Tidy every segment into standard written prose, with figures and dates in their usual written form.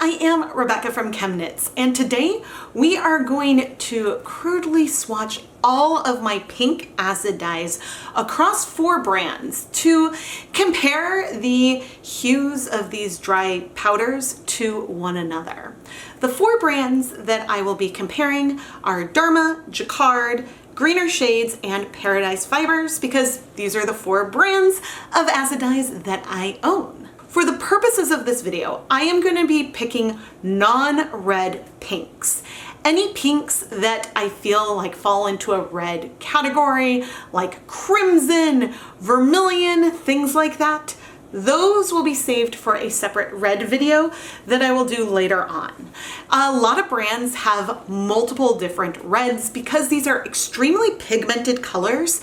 I am Rebecca from ChemKnits, and today we are going to crudely swatch all of my pink acid dyes across 4 brands to compare the hues of these dry powders to one another. The 4 brands that I will be comparing are Dharma, Jacquard, Greener Shades, and Paradise Fibers, because these are the 4 brands of acid dyes that I own. For the purposes of this video, I am going to be picking non-red pinks. Any pinks that I feel like fall into a red category, like crimson, vermilion, things like that, those will be saved for a separate red video that I will do later on. A lot of brands have multiple different reds because these are extremely pigmented colors,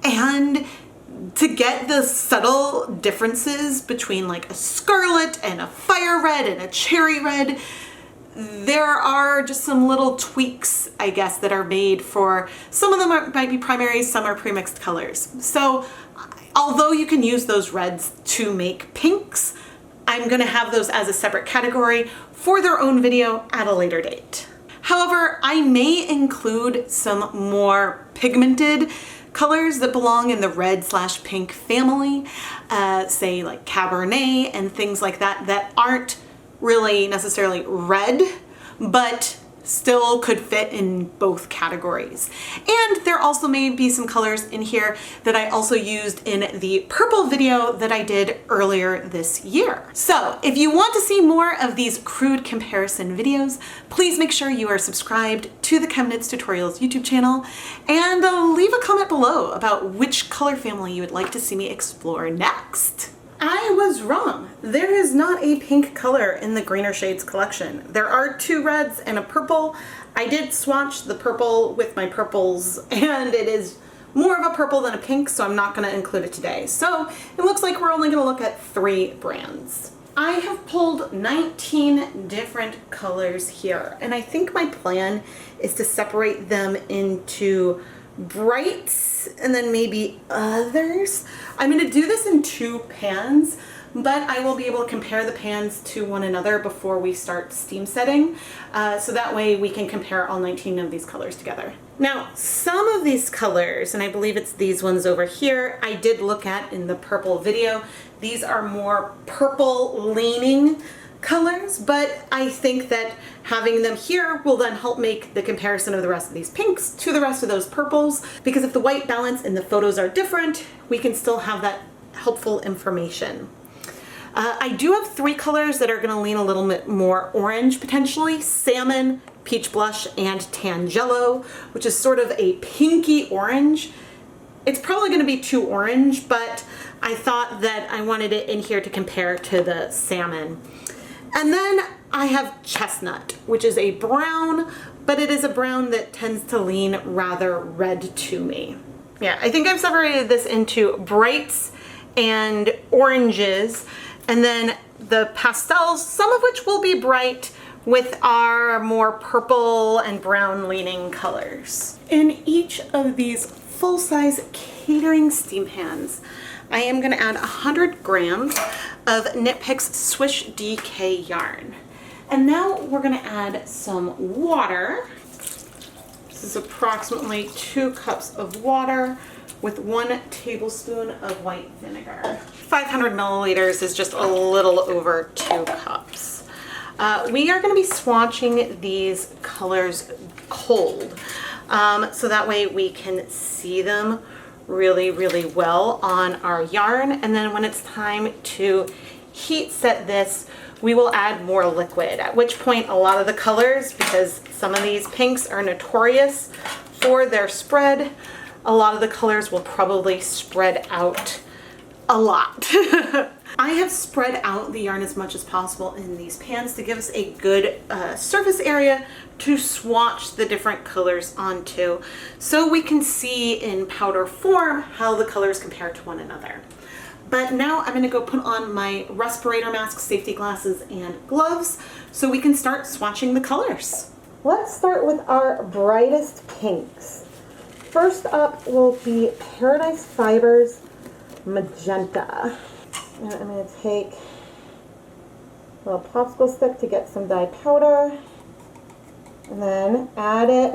and to get the subtle differences between like a scarlet and a fire red and a cherry red, there are just some little tweaks, I guess, that are made for some of them might be primary, some are premixed colors. So although you can use those reds to make pinks, I'm going to have those as a separate category for their own video at a later date. However, I may include some more pigmented colors that belong in the red/pink family, say like Cabernet and things like that, that aren't really necessarily red, but still could fit in both categories. And there also may be some colors in here that I also used in the purple video that I did earlier this year. So if you want to see more of these crude comparison videos, please make sure you are subscribed to the ChemKnits Tutorials YouTube channel, and leave a comment below about which color family you would like to see me explore next. I was wrong. There is not a pink color in the Greener Shades collection. There are 2 reds and a purple. I did swatch the purple with my purples, and it is more of a purple than a pink, so I'm not going to include it today. So it looks like we're only going to look at 3 brands. I have pulled 19 different colors here, and I think my plan is to separate them into brights and then maybe others. I'm going to do this in 2 pans, but I will be able to compare the pans to one another before we start steam setting, so that way we can compare all 19 of these colors together. Now, some of these colors, and I believe it's these ones over here, I did look at in the purple video. These are more purple leaning colors, but I think that having them here will then help make the comparison of the rest of these pinks to the rest of those purples, because if the white balance in the photos are different, we can still have that helpful information. I do have 3 colors that are going to lean a little bit more orange potentially: salmon, peach blush, and tangelo, which is sort of a pinky orange. It's probably going to be too orange, but I thought that I wanted it in here to compare to the salmon. And then I have chestnut, which is a brown, but it is a brown that tends to lean rather red to me. Yeah, I think I've separated this into brights and oranges, and then the pastels, some of which will be bright, with our more purple and brown leaning colors. In each of these full-size catering steam pans, I am going to add 100 grams of Knit Picks Swish DK yarn. And now we're going to add some water. This is approximately 2 cups of water with 1 tablespoon of white vinegar. 500 milliliters is just a little over 2 cups. We are going to be swatching these colors cold, so that way we can see them really, really well on our yarn. And then when it's time to heat set this, we will add more liquid, at which point a lot of the colors, because some of these pinks are notorious for their spread, a lot of the colors will probably spread out a lot. I have spread out the yarn as much as possible in these pans to give us a good surface area to swatch the different colors onto, so we can see in powder form how the colors compare to one another. But now I'm going to go put on my respirator mask, safety glasses, and gloves so we can start swatching the colors. Let's start with our brightest pinks. First up will be Paradise Fibers Magenta. And I'm going to take a little popsicle stick to get some dye powder, and then add it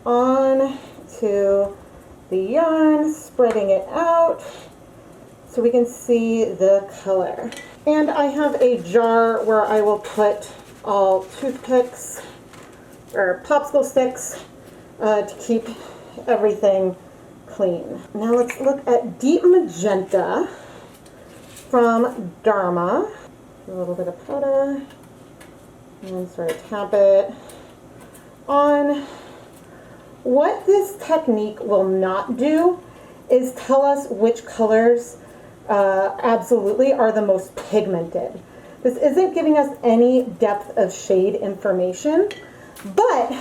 on to the yarn, spreading it out so we can see the color. And I have a jar where I will put all toothpicks or popsicle sticks to keep everything clean. Now let's look at Deep Magenta from Dharma. A little bit of powder and then sort of tap it on. What this technique will not do is tell us which colors absolutely are the most pigmented. This isn't giving us any depth of shade information, but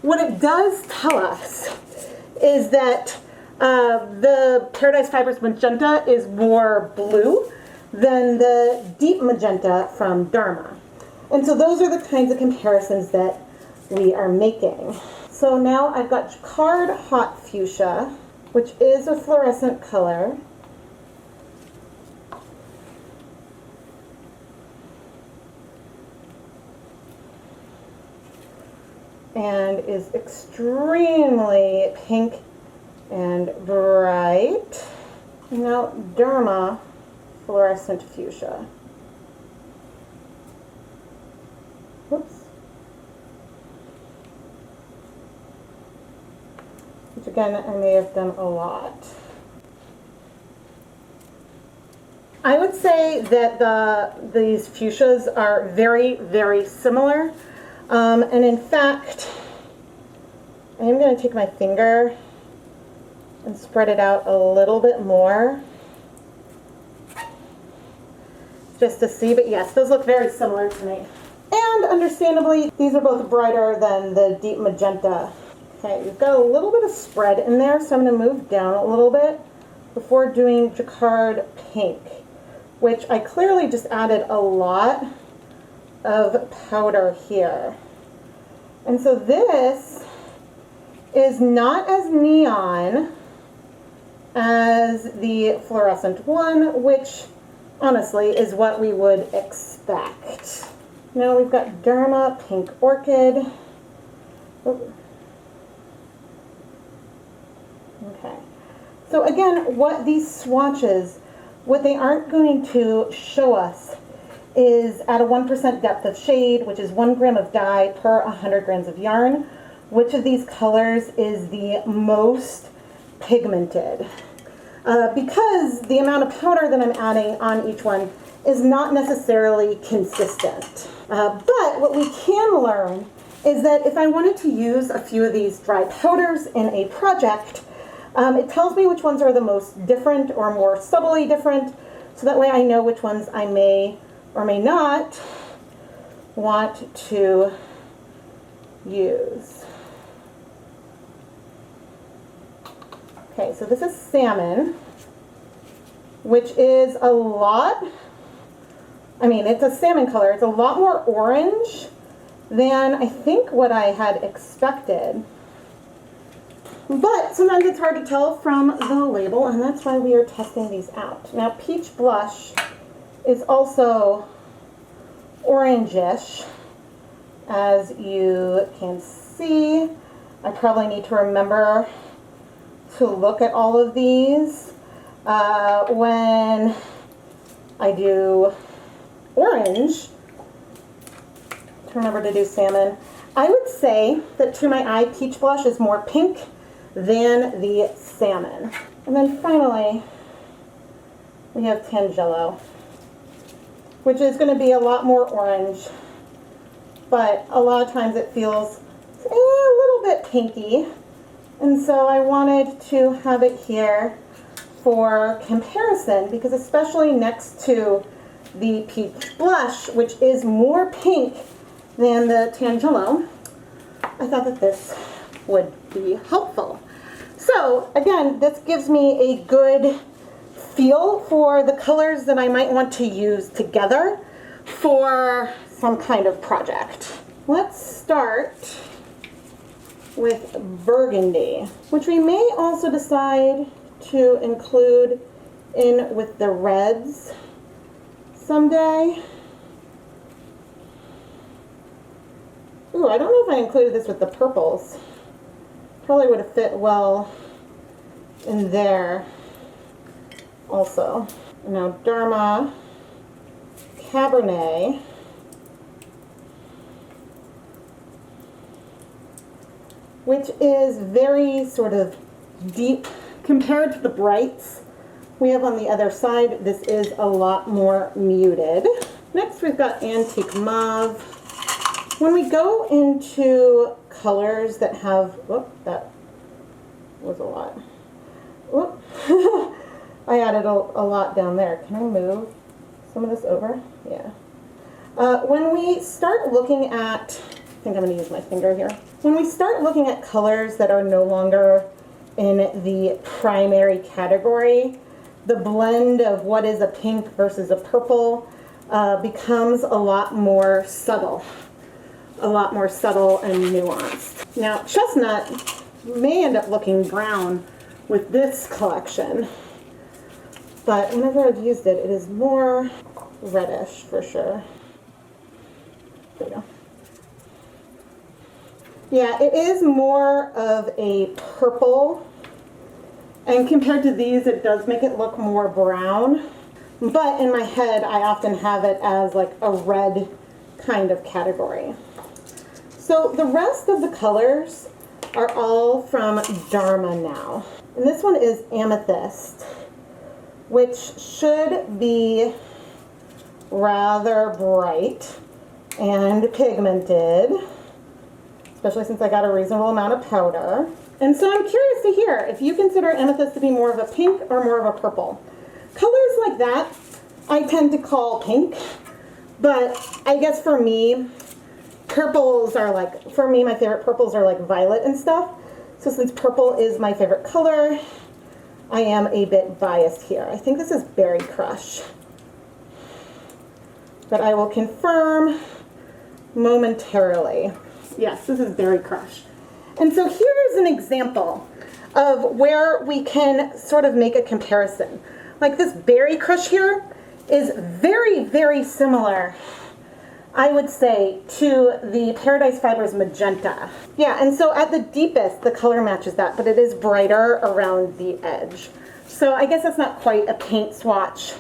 what it does tell us is that the Paradise Fibers Magenta is more blue than the Deep Magenta from Dharma. And so those are the kinds of comparisons that we are making. So now I've got Jacquard Hot Fuchsia, which is a fluorescent color. And is extremely pink and bright. And now Dharma Fluorescent Fuchsia. Whoops. Which again, I may have done a lot. I would say that these fuchsias are very, very similar. And in fact, I am going to take my finger and spread it out a little bit more just to see, but yes, those look very similar to me. And understandably, these are both brighter than the Deep Magenta. Okay, we've got a little bit of spread in there, so I'm going to move down a little bit before doing Jacquard Pink, which I clearly just added a lot of powder here. And so this is not as neon as the fluorescent one, which honestly is what we would expect. Now we've got Dharma Pink Orchid. Oh. Okay. So again, what these swatches, what they aren't going to show us is at a 1% depth of shade, which is 1 gram of dye per 100 grams of yarn, which of these colors is the most pigmented. Because the amount of powder that I'm adding on each one is not necessarily consistent. But what we can learn is that if I wanted to use a few of these dry powders in a project, it tells me which ones are the most different or more subtly different, so that way I know which ones I may or may not want to use. Okay, so this is salmon, which is a lot, it's a salmon color. It's a lot more orange than I think what I had expected. But sometimes it's hard to tell from the label, and that's why we are testing these out. Now, Peach Blush is also orangish, as you can see. I probably need to remember to look at all of these when I do orange, to remember to do salmon. I would say that to my eye, Peach Blush is more pink than the salmon. And then finally, we have Tangelo, which is going to be a lot more orange, but a lot of times it feels a little bit pinky. And so I wanted to have it here for comparison, because especially next to the Peach Blush, which is more pink than the Tangelo, I thought that this would be helpful. So again, this gives me a good feel for the colors that I might want to use together for some kind of project. Let's start with burgundy, which we may also decide to include in with the reds, someday. Ooh, I don't know if I included this with the purples. Probably would have fit well in there also. Now Dharma Cabernet. Which is very sort of deep compared to the brights we have on the other side. This is a lot more muted. Next we've got Antique Mauve. When we go into colors that have, whoop, that was a lot. Whoop. I added a lot down there. Can I move some of this over? Yeah. When we start looking at, I think I'm going to use my finger here. When we start looking at colors that are no longer in the primary category, the blend of what is a pink versus a purple becomes a lot more subtle. A lot more subtle and nuanced. Now, chestnut may end up looking brown with this collection, but whenever I've used it, it is more reddish for sure. There we go. Yeah, it is more of a purple, and compared to these, it does make it look more brown, but in my head, I often have it as like a red kind of category. So the rest of the colors are all from Dharma now. And this one is Amethyst, which should be rather bright and pigmented, especially since I got a reasonable amount of powder. And so I'm curious to hear if you consider Amethyst to be more of a pink or more of a purple. Colors like that I tend to call pink, but I guess for me, purples are like, for me, my favorite purples are like violet and stuff. So since purple is my favorite color, I am a bit biased here. I think this is Berry Crush, but I will confirm momentarily. Yes, this is Berry Crush. And so here's an example of where we can sort of make a comparison. Like this Berry Crush here is very, very similar, I would say, to the Paradise Fibers Magenta. Yeah, and so at the deepest, the color matches that, but it is brighter around the edge. So I guess that's not quite a paint swatch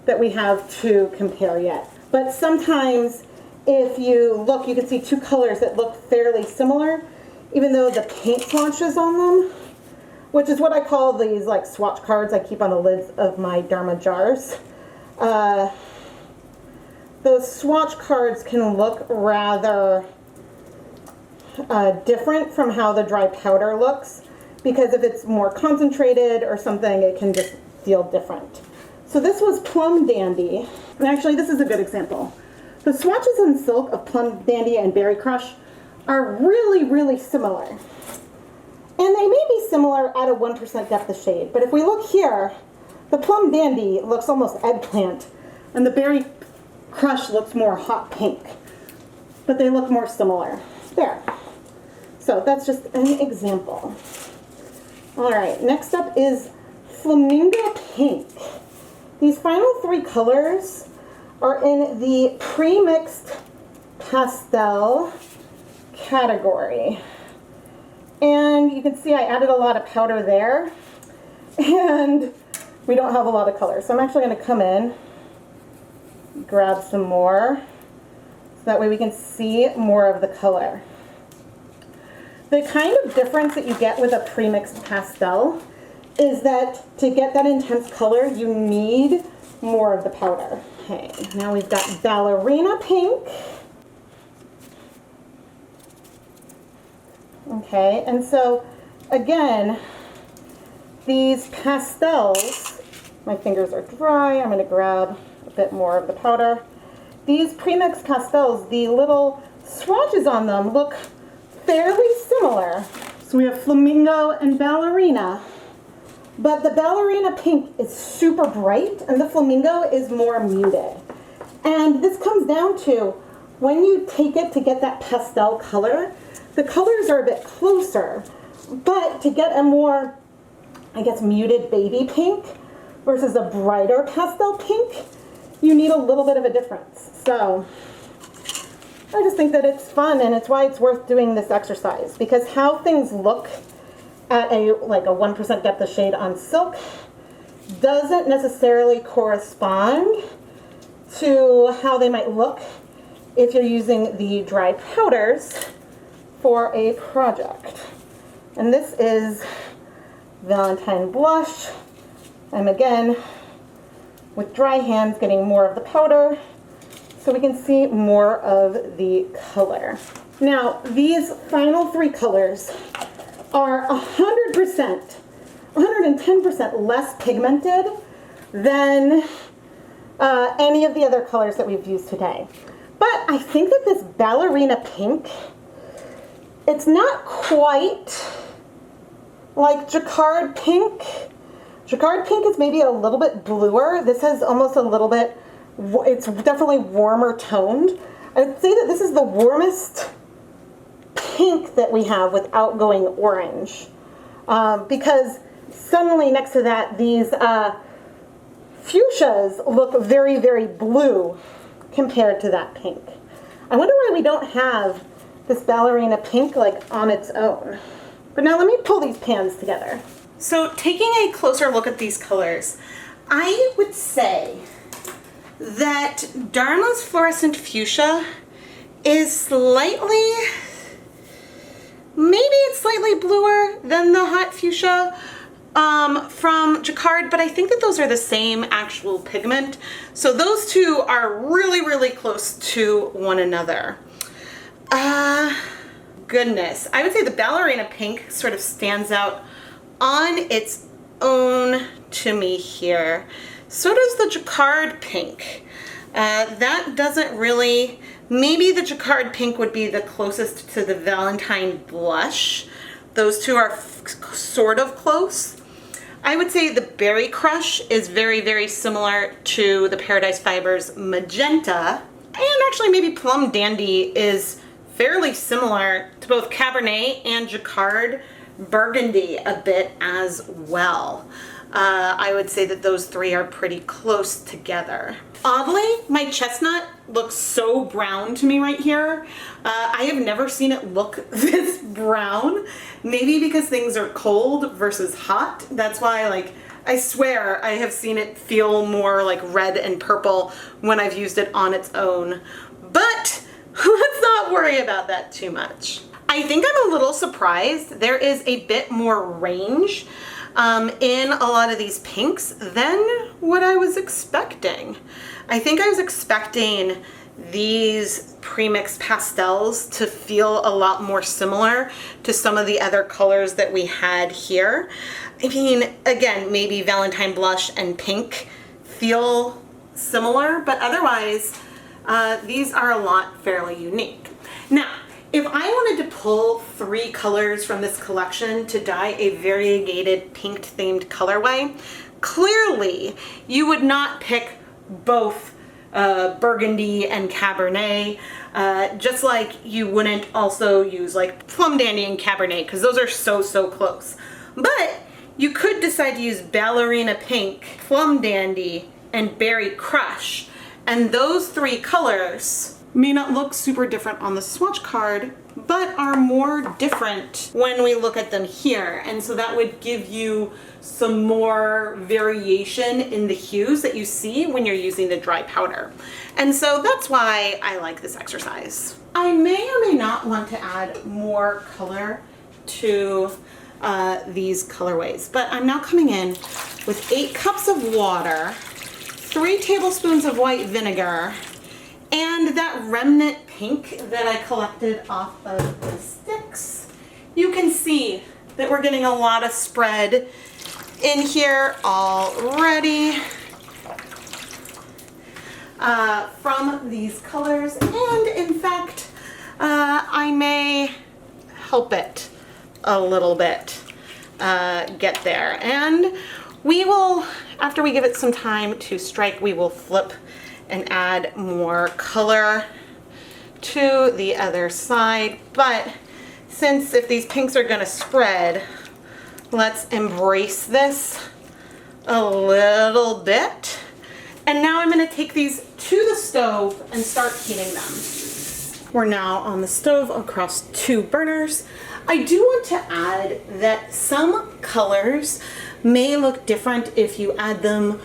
that we have to compare yet. But sometimes if you look, you can see two colors that look fairly similar, even though the paint swatch is on them, which is what I call these like swatch cards I keep on the lids of my Dharma jars. Those swatch cards can look rather different from how the dry powder looks, because if it's more concentrated or something, it can just feel different. So this was Plum Dandy, and actually this is a good example. The swatches in silk of Plum Dandy and Berry Crush are really, really similar. And they may be similar at a 1% depth of shade, but if we look here, the Plum Dandy looks almost eggplant, and the Berry Crush looks more hot pink, but they look more similar. There. So that's just an example. All right, next up is Flamingo Pink. These final three colors are in the pre-mixed pastel category. And you can see I added a lot of powder there, and we don't have a lot of color. So I'm actually going to come in, grab some more, so that way we can see more of the color. The kind of difference that you get with a pre-mixed pastel is that to get that intense color, you need more of the powder. Okay, now we've got Ballerina Pink. Okay, and so again, these pastels, my fingers are dry, I'm going to grab a bit more of the powder. These pre-mixed pastels, the little swatches on them look fairly similar. So we have Flamingo and Ballerina, but the Ballerina Pink is super bright and the Flamingo is more muted. And this comes down to when you take it to get that pastel color, the colors are a bit closer, but to get a more, I guess, muted baby pink versus a brighter pastel pink, you need a little bit of a difference. So I just think that it's fun, and it's why it's worth doing this exercise, because how things look at a 1% depth of shade on silk doesn't necessarily correspond to how they might look if you're using the dry powders for a project. And this is Valentine Blush. I'm again, with dry hands, getting more of the powder so we can see more of the color. Now, these final three colors are 100%, 110% less pigmented than any of the other colors that we've used today. But I think that this ballerina pink, it's not quite like Jacquard pink. Jacquard pink is maybe a little bit bluer. This has almost a little bit, it's definitely warmer toned. I would say that this is the warmest pink that we have without going orange. Because suddenly next to that, these fuchsias look very, very blue compared to that pink. I wonder why we don't have this ballerina pink like on its own. But now let me pull these pans together. So taking a closer look at these colors, I would say that Dharma's fluorescent fuchsia is slightly, maybe it's slightly bluer than the hot fuchsia from Jacquard, but I think that those are the same actual pigment. So those two are really, really close to one another. Goodness, I would say the ballerina pink sort of stands out on its own to me here. So does the Jacquard pink. That doesn't really, maybe the Jacquard pink would be the closest to the Valentine blush. Those two are sort of close. I would say the Berry Crush is very, very similar to the Paradise Fibers magenta. And actually maybe Plum Dandy is fairly similar to both Cabernet and Jacquard Burgundy a bit as well. I would say that those three are pretty close together. Oddly, my chestnut looks so brown to me right here. I have never seen it look this brown. Maybe because things are cold versus hot. That's why, like, I swear I have seen it feel more like red and purple when I've used it on its own. But let's not worry about that too much. I think I'm a little surprised. There is a bit more range in a lot of these pinks than what I was expecting. I think I was expecting these pre-mixed pastels to feel a lot more similar to some of the other colors that we had here. I mean, again, maybe Valentine Blush and pink feel similar, but otherwise, these are a lot fairly unique. Now, if I wanted to pull three colors from this collection to dye a variegated pink themed colorway, clearly you would not pick both Burgundy and Cabernet, just like you wouldn't also use like Plum Dandy and Cabernet, because those are so close. But you could decide to use Ballerina Pink, Plum Dandy, and Berry Crush, and those three colors may not look super different on the swatch card, but are more different when we look at them here. And so that would give you some more variation in the hues that you see when you're using the dry powder. And so that's why I like this exercise. I may or may not want to add more color to these colorways, but I'm now coming in with 8 cups of water, 3 tablespoons of white vinegar, and that remnant pink that I collected off of the sticks. You can see that we're getting a lot of spread in here already from these colors. And in fact, I may help it a little bit get there. And we will, after we give it some time to strike, we will flip and add more color to the other side. But since if these pinks are gonna spread, let's embrace this a little bit. And now I'm going to take these to the stove and start heating them. We're now on the stove across 2 burners. I do want to add that some colors may look different if you add them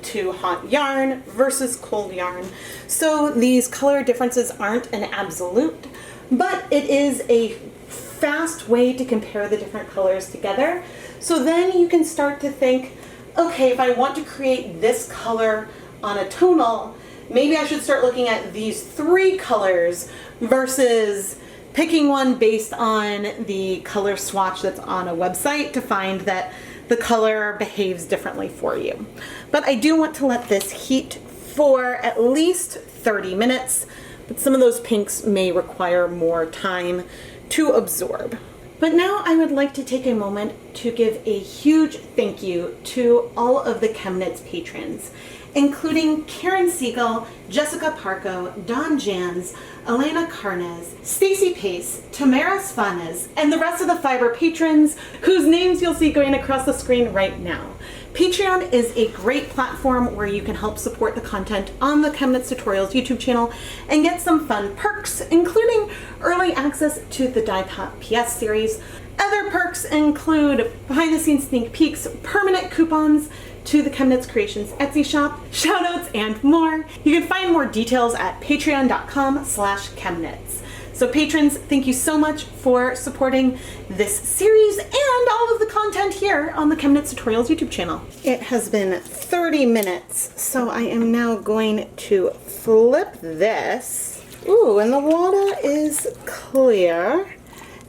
to hot yarn versus cold yarn. So these color differences aren't an absolute, but it is a fast way to compare the different colors together. So then you can start to think, okay, if I want to create this color on a tonal, maybe I should start looking at these 3 colors versus picking one based on the color swatch that's on a website to find that the color behaves differently for you. But I do want to let this heat for at least 30 minutes, but some of those pinks may require more time to absorb. But now I would like to take a moment to give a huge thank you to all of the ChemKnits patrons, including Karen Siegel, Jessica Parco, Don Jans, Elena Carnes, Stacy Pace, Tamara Svanes, and the rest of the Fiber patrons whose names you'll see going across the screen right now. Patreon is a great platform where you can help support the content on the ChemKnits Tutorials YouTube channel and get some fun perks, including early access to the Dyepot PS series. Other perks include behind-the-scenes sneak peeks, permanent coupons to the ChemKnits Creations Etsy shop, shoutouts, and more. You can find more details at patreon.com/ChemKnits. So patrons, thank you so much for supporting this series and all of the content here on the ChemKnits Tutorials YouTube channel. It has been 30 minutes, so I am now going to flip this. Ooh, and the water is clear.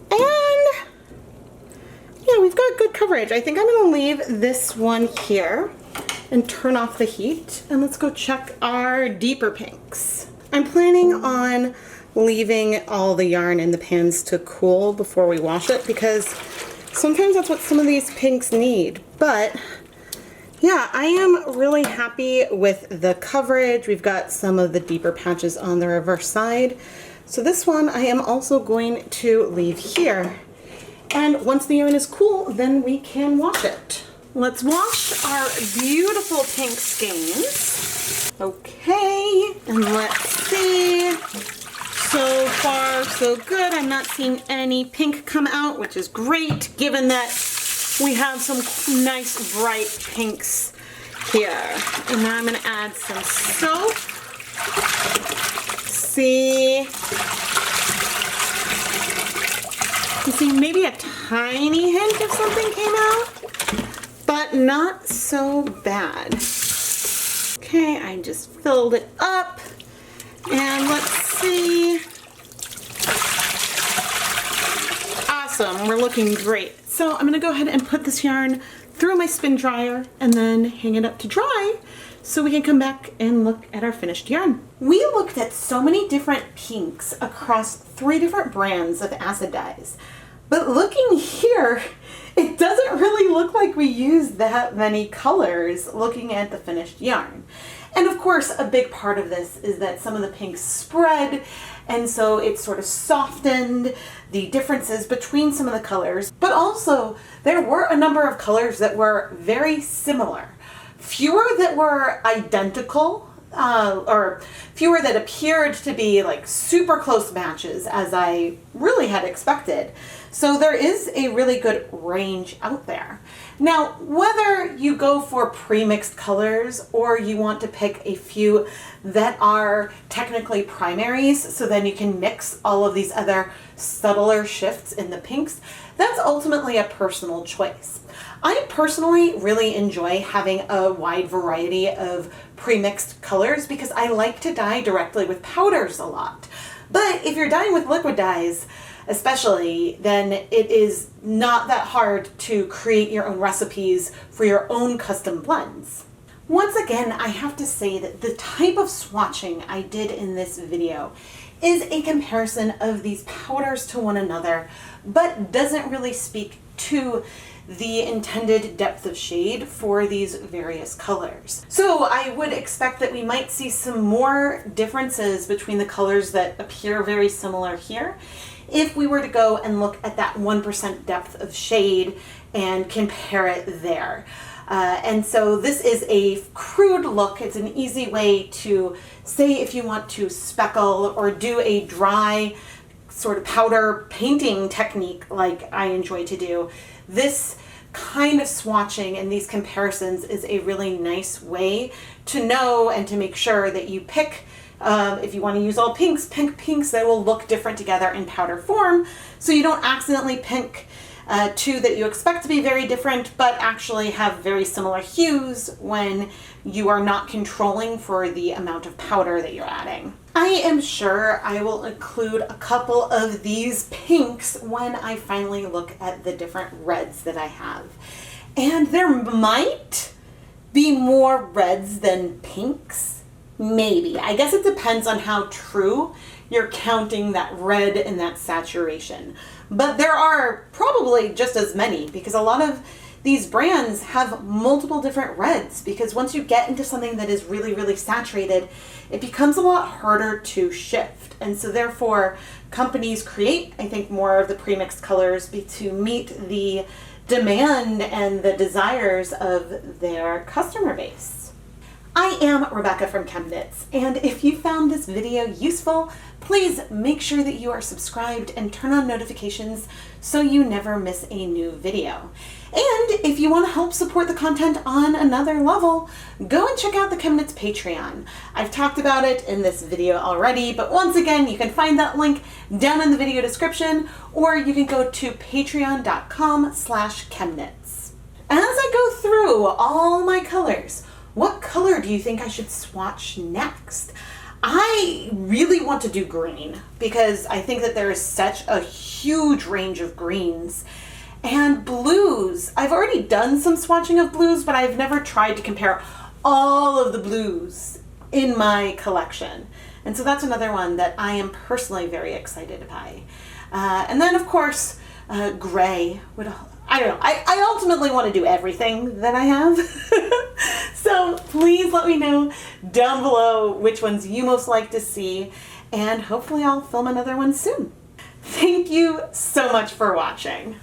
And yeah, we've got good coverage. I think I'm gonna leave this one here and turn off the heat. And let's go check our deeper pinks. I'm planning on leaving all the yarn in the pans to cool before we wash it because sometimes that's what some of these pinks need. But yeah, I am really happy with the coverage. We've got some of the deeper patches on the reverse side. So this one I am also going to leave here. And once the yarn is cool, then we can wash it. Let's wash our beautiful pink skeins. Okay, and let's see. So far, so good. I'm not seeing any pink come out, which is great, given that we have some nice bright pinks here. And now I'm gonna add some soap. See? You see maybe a tiny hint of something came out, but not so bad. Okay, I just filled it up. And let's see. Awesome, we're looking great. So I'm gonna go ahead and put this yarn through my spin dryer and then hang it up to dry so we can come back and look at our finished yarn. We looked at so many different pinks across 3 different brands of acid dyes, but looking here, it doesn't really look like we used that many colors looking at the finished yarn. And of course, a big part of this is that some of the pinks spread, and so it sort of softened the differences between some of the colors. But also, there were a number of colors that were very similar. Fewer that were identical, or fewer that appeared to be like super close matches as I really had expected. So there is a really good range out there. Now, whether you go for pre-mixed colors or you want to pick a few that are technically primaries, so then you can mix all of these other subtler shifts in the pinks, that's ultimately a personal choice. I personally really enjoy having a wide variety of pre-mixed colors because I like to dye directly with powders a lot. But if you're dyeing with liquid dyes, especially, then it is not that hard to create your own recipes for your own custom blends. Once again, I have to say that the type of swatching I did in this video is a comparison of these powders to one another, but doesn't really speak to the intended depth of shade for these various colors. So I would expect that we might see some more differences between the colors that appear very similar here if we were to go and look at that 1% depth of shade and compare it there. And so this is a crude look. It's an easy way to say if you want to speckle or do a dry sort of powder painting technique like I enjoy to do. This kind of swatching and these comparisons is a really nice way to know and to make sure that you pick, if you want to use all pinks, pick pinks that will look different together in powder form, so you don't accidentally pick two that you expect to be very different but actually have very similar hues when you are not controlling for the amount of powder that you're adding. I am sure I will include a couple of these pinks when I finally look at the different reds that I have. And there might be more reds than pinks. Maybe. I guess it depends on how true you're counting that red and that saturation. But there are probably just as many, because a lot of these brands have multiple different reds, because once you get into something that is really, really saturated, it becomes a lot harder to shift. And so therefore companies create, I think, more of the premixed colors to meet the demand and the desires of their customer base. I am Rebecca from ChemKnits, and if you found this video useful, please make sure that you are subscribed and turn on notifications so you never miss a new video. And if you want to help support the content on another level, go and check out the ChemKnits Patreon. I've talked about it in this video already, but once again, you can find that link down in the video description, or you can go to patreon.com/ChemKnits. As I go through all my colors, what color do you think I should swatch next? I really want to do green because I think that there is such a huge range of greens. And blues. I've already done some swatching of blues, but I've never tried to compare all of the blues in my collection. And so that's another one that I am personally very excited by. And then of course, gray would, I don't know, I ultimately want to do everything that I have. So please let me know down below which ones you most like to see, and hopefully I'll film another one soon. Thank you so much for watching.